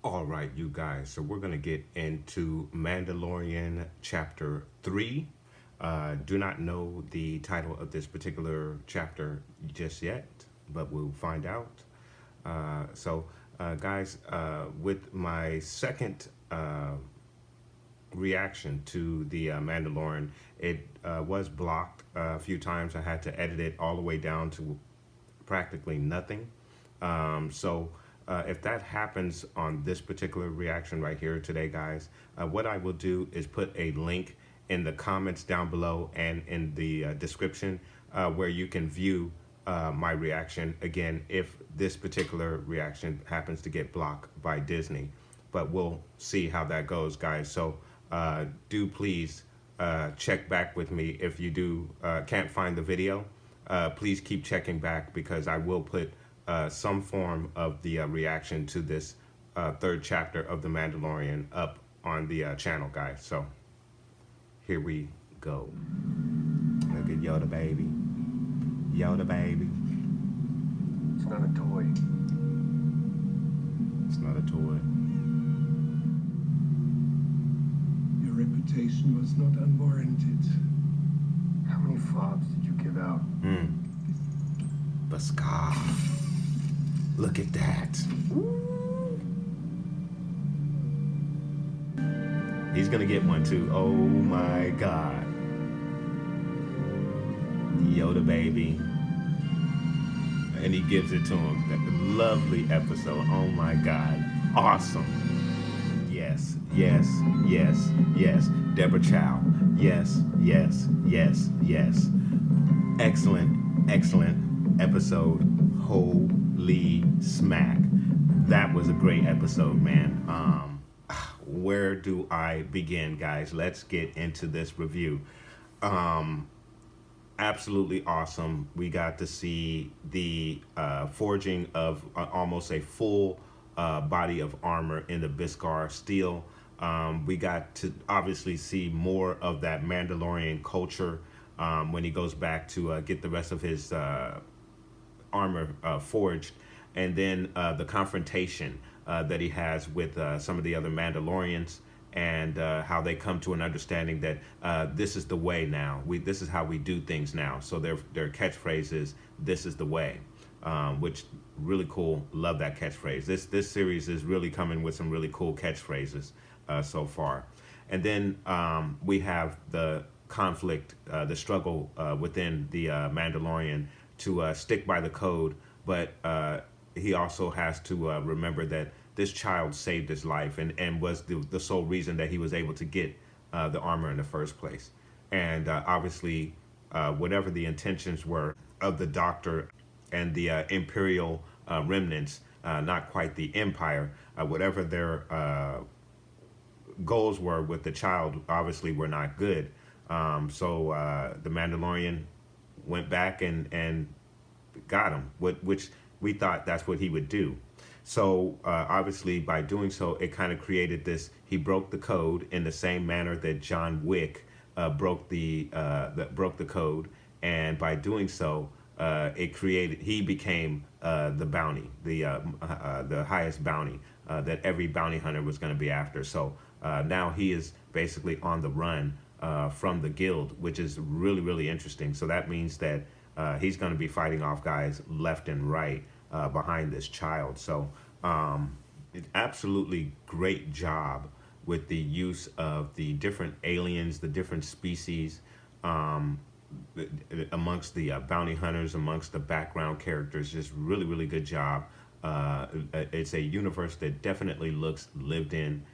All right, you guys. So we're going to get into Mandalorian Chapter 3. Do not know the title of this particular chapter just yet, but we'll find out. Guys, with my second reaction to the Mandalorian, it was blocked a few times. I had to edit it all the way down to practically nothing. If that happens on this particular reaction right here today, guys, what I will do is put a link in the comments down below and in the description where you can view my reaction again if this particular reaction happens to get blocked by Disney. But we'll see how that goes, guys. So do please check back with me if you do can't find the video. Please keep checking back because I will put some form of the reaction to this third chapter of The Mandalorian up on the channel, guys. So here we go. Look at Yoda baby. Yoda baby. It's not a toy. It's not a toy. Your reputation was not unwarranted. How many fobs did you give out? Baskar. Look at that. He's gonna get one too. Oh my God. Yoda baby. And he gives it to him. That lovely episode. Oh my God. Awesome. Yes, yes, yes, yes. Deborah Chow. Yes, yes, yes, yes. Excellent, excellent episode. Holy smack. That was a great episode, man. Where do I begin, guys? Let's get into this review. Absolutely awesome. We got to see the forging of almost a full body of armor in the Beskar steel. We got to obviously see more of that Mandalorian culture when he goes back to get the rest of his armor forged, and then the confrontation that he has with some of the other Mandalorians, and how they come to an understanding that this is the way now. This is how we do things now. So their catchphrase is "This is the way," which really cool. Love that catchphrase. This series is really coming with some really cool catchphrases so far. And then we have the conflict, the struggle within the Mandalorian to stick by the code, but he also has to remember that this child saved his life and was the sole reason that he was able to get the armor in the first place. And obviously, whatever the intentions were of the Doctor and the Imperial remnants, not quite the Empire, whatever their goals were with the child, obviously were not good. So the Mandalorian went back and got him, which we thought that's what he would do. So obviously by doing so, it kind of created this, he broke the code in the same manner that John Wick broke the code. And by doing so, he became the bounty, the highest bounty that every bounty hunter was going to be after. So now he is basically on the run from the guild, which is really, really interesting. So that means that he's going to be fighting off guys left and right behind this child. So absolutely great job with the use of the different aliens, the different species, amongst the bounty hunters, amongst the background characters. Just really, really good job. It's a universe that definitely looks lived in,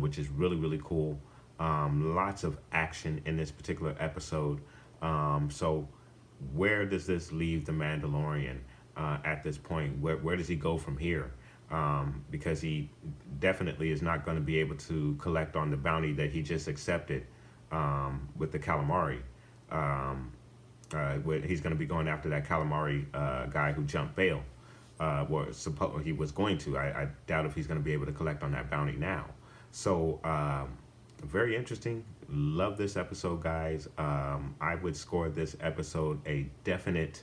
which is really, really cool. Lots of action in this particular episode. So where does this leave the Mandalorian at this point? Where does he go from here? Because he definitely is not going to be able to collect on the bounty that he just accepted with the calamari. He's going to be going after that calamari guy who jumped bail. He was going to. I doubt if he's going to be able to collect on that bounty now. So very interesting. Love this episode, guys. I would score this episode a definite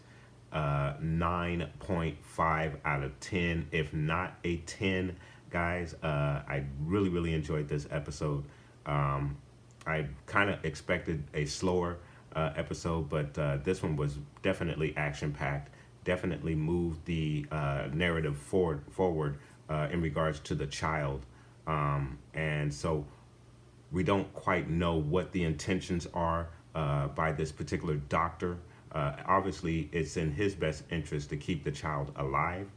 9.5 out of 10, if not a 10, guys. I really enjoyed this episode. I kind of expected a slower episode, but this one was definitely action-packed, definitely moved the narrative forward in regards to the child. And so we don't quite know what the intentions are by this particular doctor. Obviously, it's in his best interest to keep the child alive,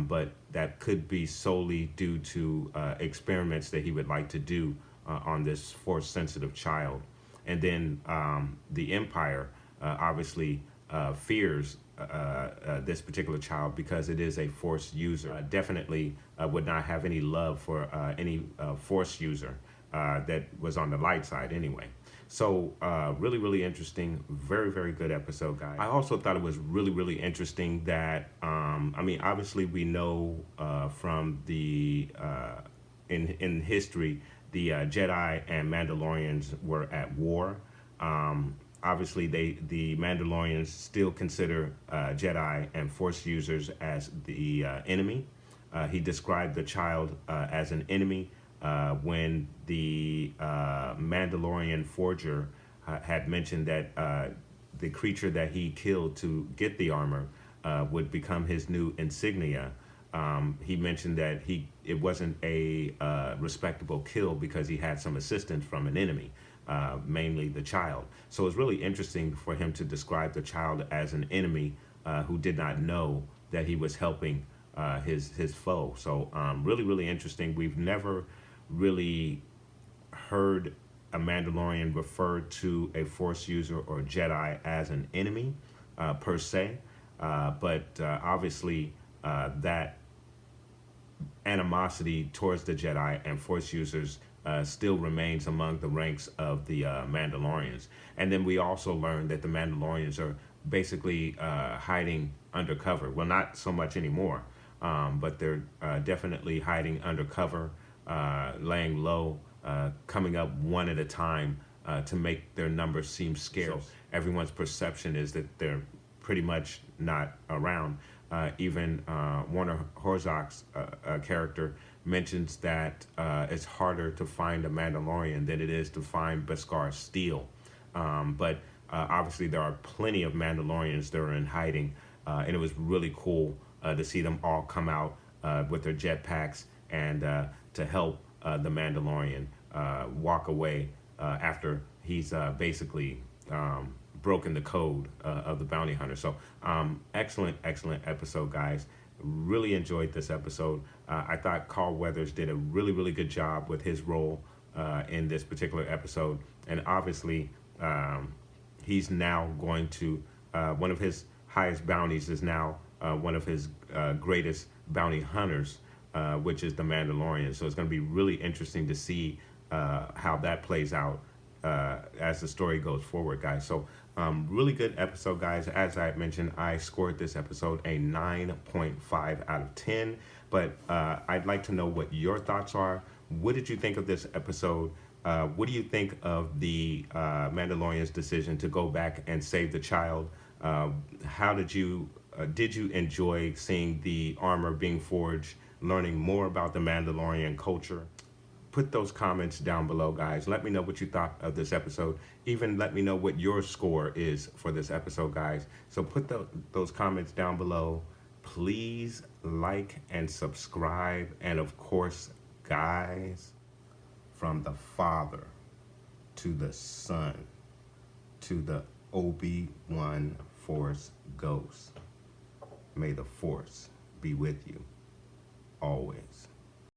but that could be solely due to experiments that he would like to do on this force-sensitive child. And then the Empire obviously fears this particular child because it is a force user. Definitely would not have any love for any force user that was on the light side anyway. So really interesting. Very good episode, guys. I also thought it was really interesting that I mean, obviously we know from the in history the Jedi and Mandalorians were at war. Obviously the Mandalorians still consider Jedi and Force users as the enemy. He described the child as an enemy when the Mandalorian forger had mentioned that the creature that he killed to get the armor would become his new insignia. He mentioned that it wasn't a respectable kill because he had some assistance from an enemy, mainly the child. So it's really interesting for him to describe the child as an enemy who did not know that he was helping his foe. So really interesting. We've never really heard a Mandalorian refer to a Force user or Jedi as an enemy per se, but obviously that animosity towards the Jedi and Force users still remains among the ranks of the Mandalorians. And then we also learned that the Mandalorians are basically hiding undercover. Well, not so much anymore, but they're definitely hiding undercover, laying low, coming up one at a time to make their numbers seem scarce. So everyone's perception is that they're pretty much not around. Even Werner Herzog's character mentions that it's harder to find a Mandalorian than it is to find Beskar steel. But obviously there are plenty of Mandalorians that are in hiding, and it was really cool to see them all come out with their jetpacks and to help the Mandalorian walk away after he's basically broken the code of the bounty hunter. So excellent episode, guys. Really enjoyed this episode. I thought Carl Weathers did a really good job with his role in this particular episode, and obviously he's now going to one of his highest bounties is now one of his greatest bounty hunters, which is the Mandalorian. So it's going to be really interesting to see how that plays out as the story goes forward, guys. So really good episode, guys. As I mentioned, I scored this episode a 9.5 out of 10, but I'd like to know what your thoughts are. What did you think of this episode? What do you think of the Mandalorian's decision to go back and save the child? How did you enjoy seeing the armor being forged, learning more about the Mandalorian culture? Put those comments down below, guys. Let me know what you thought of this episode. Even let me know what your score is for this episode, guys. So put those comments down below. Please like and subscribe. And of course, guys, from the Father to the Son to the Obi-Wan Force Ghost, may the Force be with you always.